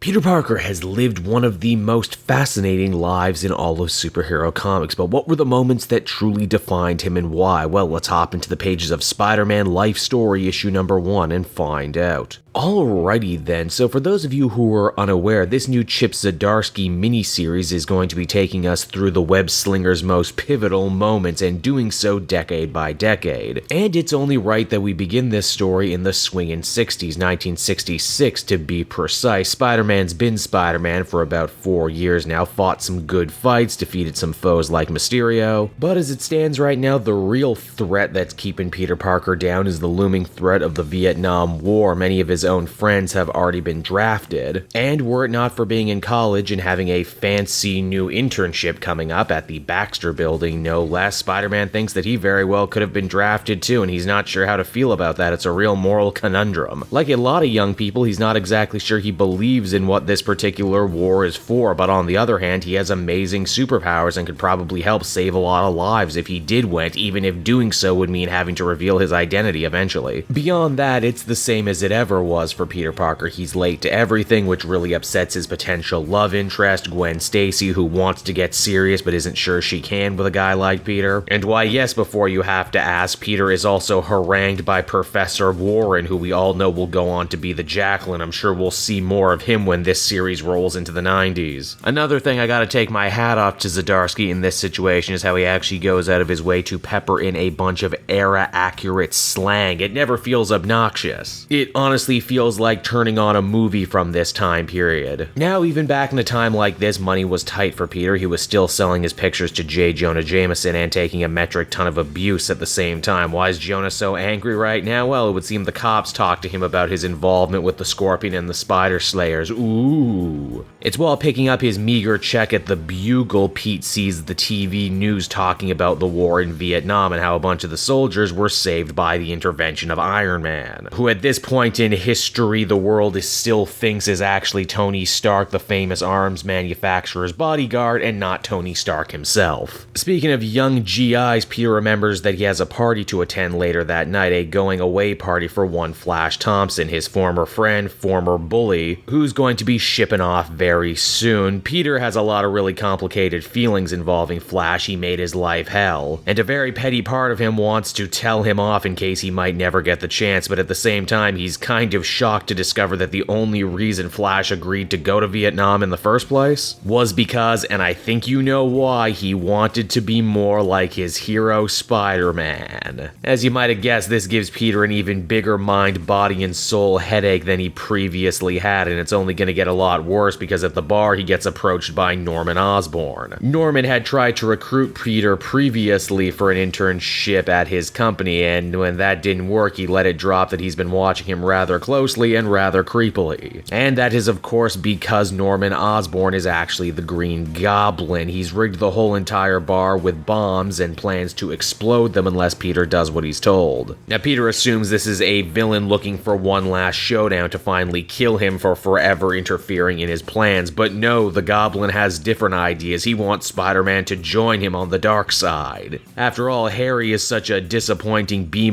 Peter Parker has lived one of the most fascinating lives in all of superhero comics, but what were the moments that truly defined him and why? Well, let's hop into the pages of Spider-Man Life Story issue number 1 and find out. Alrighty then, so for those of you who are unaware, this new Chip Zdarsky miniseries is going to be taking us through the web slinger's most pivotal moments and doing so decade by decade. And it's only right that we begin this story in the swingin' 60s, 1966 to be precise. Spider-Man's been Spider-Man for about 4 years now, fought some good fights, defeated some foes like Mysterio, but as it stands right now, the real threat that's keeping Peter Parker down is the looming threat of the Vietnam War. Many of his own friends have already been drafted, and were it not for being in college and having a fancy new internship coming up at the Baxter Building, no less, Spider-Man thinks that he very well could have been drafted too, and he's not sure how to feel about that. It's a real moral conundrum. Like a lot of young people, he's not exactly sure he believes in what this particular war is for, but on the other hand, he has amazing superpowers and could probably help save a lot of lives if he did win, even if doing so would mean having to reveal his identity eventually. Beyond that, it's the same as it ever was for Peter Parker. He's late to everything, which really upsets his potential love interest, Gwen Stacy, who wants to get serious but isn't sure she can with a guy like Peter. And why, yes, before you have to ask, Peter is also harangued by Professor Warren, who we all know will go on to be the Jackal, and I'm sure we'll see more of him when this series rolls into the 90s. Another thing I gotta take my hat off to Zdarsky in this situation is how he actually goes out of his way to pepper in a bunch of era-accurate slang. It never feels obnoxious. It honestly feels like turning on a movie from this time period. Now, even back in a time like this, money was tight for Peter. He was still selling his pictures to J. Jonah Jameson and taking a metric ton of abuse at the same time. Why is Jonah so angry right now? Well, it would seem the cops talked to him about his involvement with the Scorpion and the Spider Slayers. Ooh. It's while picking up his meager check at the Bugle, Pete sees the TV news talking about the war in Vietnam and how a bunch of the soldiers were saved by the intervention of Iron Man, who at this point in history the world still thinks is actually Tony Stark, the famous arms manufacturer's bodyguard, and not Tony Stark himself. Speaking of young GIs, Peter remembers that he has a party to attend later that night, a going-away party for one Flash Thompson, his former friend, former bully, who's going to be shipping off very soon. Peter has a lot of really complicated feelings involving Flash. He made his life hell, and a very petty part of him wants to tell him off in case he might never get the chance, but at the same time, he's kind of shocked to discover that the only reason Flash agreed to go to Vietnam in the first place was because, and I think you know why, he wanted to be more like his hero Spider-Man. As you might have guessed, this gives Peter an even bigger mind, body, and soul headache than he previously had, and it's only going to get a lot worse because at the bar he gets approached by Norman Osborn. Norman had tried to recruit Peter previously for an internship at his company, and when that didn't work, he let it drop that he's been watching him rather closely and rather creepily. And that is of course because Norman Osborn is actually the Green Goblin. He's rigged the whole entire bar with bombs and plans to explode them unless Peter does what he's told. Now Peter assumes this is a villain looking for one last showdown to finally kill him for forever interfering in his plans, but no, the Goblin has different ideas. He wants Spider-Man to join him on the dark side. After all, Harry is such a disappointing B-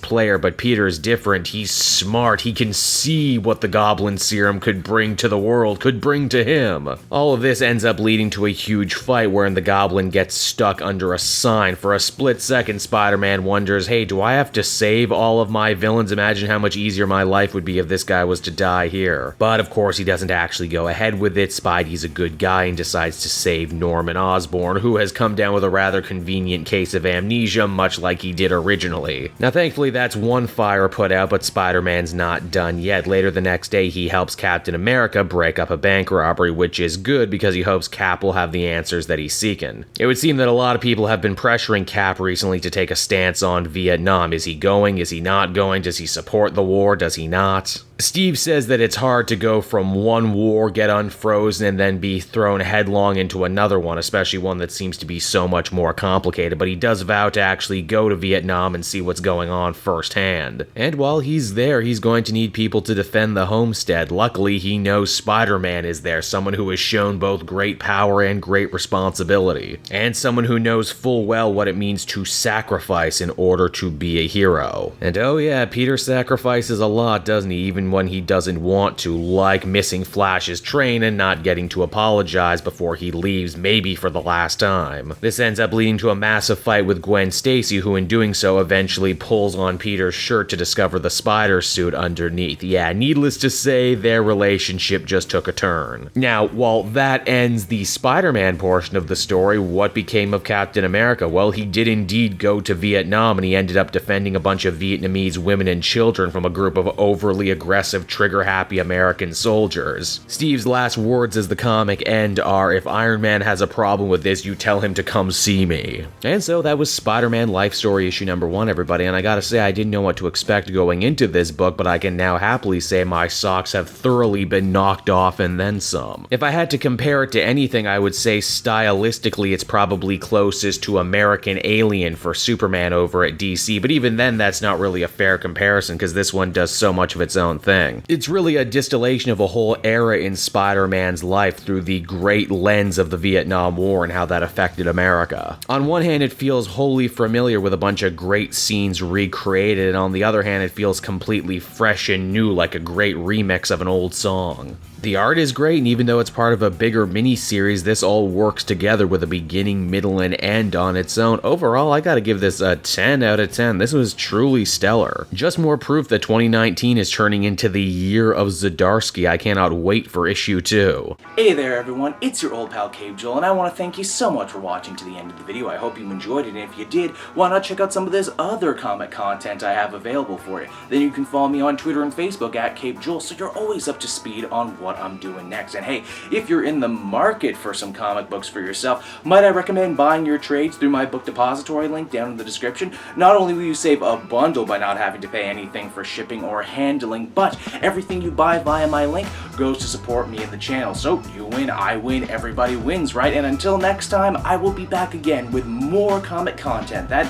player, but Peter's different. He's smart. He can see what the Goblin serum could bring to the world, could bring to him. All of this ends up leading to a huge fight wherein the Goblin gets stuck under a sign. For a split second, Spider-Man wonders, hey, do I have to save all of my villains? Imagine how much easier my life would be if this guy was to die here. But of course, he doesn't actually go ahead with it. Spidey's a good guy and decides to save Norman Osborn, who has come down with a rather convenient case of amnesia, much like he did originally. Now thankfully that's one fire put out, but Spider-Man's not done yet. Later the next day, he helps Captain America break up a bank robbery, which is good because he hopes Cap will have the answers that he's seeking. It would seem that a lot of people have been pressuring Cap recently to take a stance on Vietnam. Is he going? Is he not going? Does he support the war? Does he not? Steve says that it's hard to go from one war, get unfrozen, and then be thrown headlong into another one, especially one that seems to be so much more complicated, but he does vow to actually go to Vietnam and see what's going on firsthand. And while he's there, he's going to need people to defend the homestead. Luckily, he knows Spider-Man is there, someone who has shown both great power and great responsibility, and someone who knows full well what it means to sacrifice in order to be a hero. And oh yeah, Peter sacrifices a lot, doesn't he, even when he doesn't want to, like missing Flash's train and not getting to apologize before he leaves, maybe for the last time. This ends up leading to a massive fight with Gwen Stacy, who in doing so eventually pulls on Peter's shirt to discover the spider suit underneath. Yeah, needless to say, their relationship just took a turn. Now, while that ends the Spider-Man portion of the story, what became of Captain America? Well, he did indeed go to Vietnam, and he ended up defending a bunch of Vietnamese women and children from a group of overly aggressive, trigger-happy American soldiers. Steve's last words as the comic end are, "If Iron Man has a problem with this, you tell him to come see me." And so that was Spider-Man Life Story issue number 1, everybody, and I gotta say, I didn't know what to expect going into this book, but I can now happily say my socks have thoroughly been knocked off and then some. If I had to compare it to anything, I would say stylistically it's probably closest to American Alien for Superman over at DC, but even then that's not really a fair comparison because this one does so much of its own thing. It's really a distillation of a whole era in Spider-Man's life through the great lens of the Vietnam War and how that affected America. On one hand, it feels wholly familiar with a bunch of great scenes recreated, and on the other hand, it feels completely fresh and new, like a great remix of an old song. The art is great, and even though it's part of a bigger mini-series, this all works together with a beginning, middle, and end on its own. Overall, I gotta give this a 10 out of 10. This was truly stellar. Just more proof that 2019 is turning into the year of Zdarsky. I cannot wait for issue 2. Hey there everyone, it's your old pal Cape Joel, and I want to thank you so much for watching to the end of the video. I hope you enjoyed it, and if you did, why not check out some of this other comic content I have available for you. Then you can follow me on Twitter and Facebook at Cape Joel, so you're always up to speed on what I'm doing next. And hey, if you're in the market for some comic books for yourself, might I recommend buying your trades through my book depository link down in the description. Not only will you save a bundle by not having to pay anything for shipping or handling, but everything you buy via my link goes to support me and the channel. So you win, I win, everybody wins, right? And until next time, I will be back again with more comic content that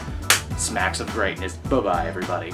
smacks of greatness. Bye-bye, everybody.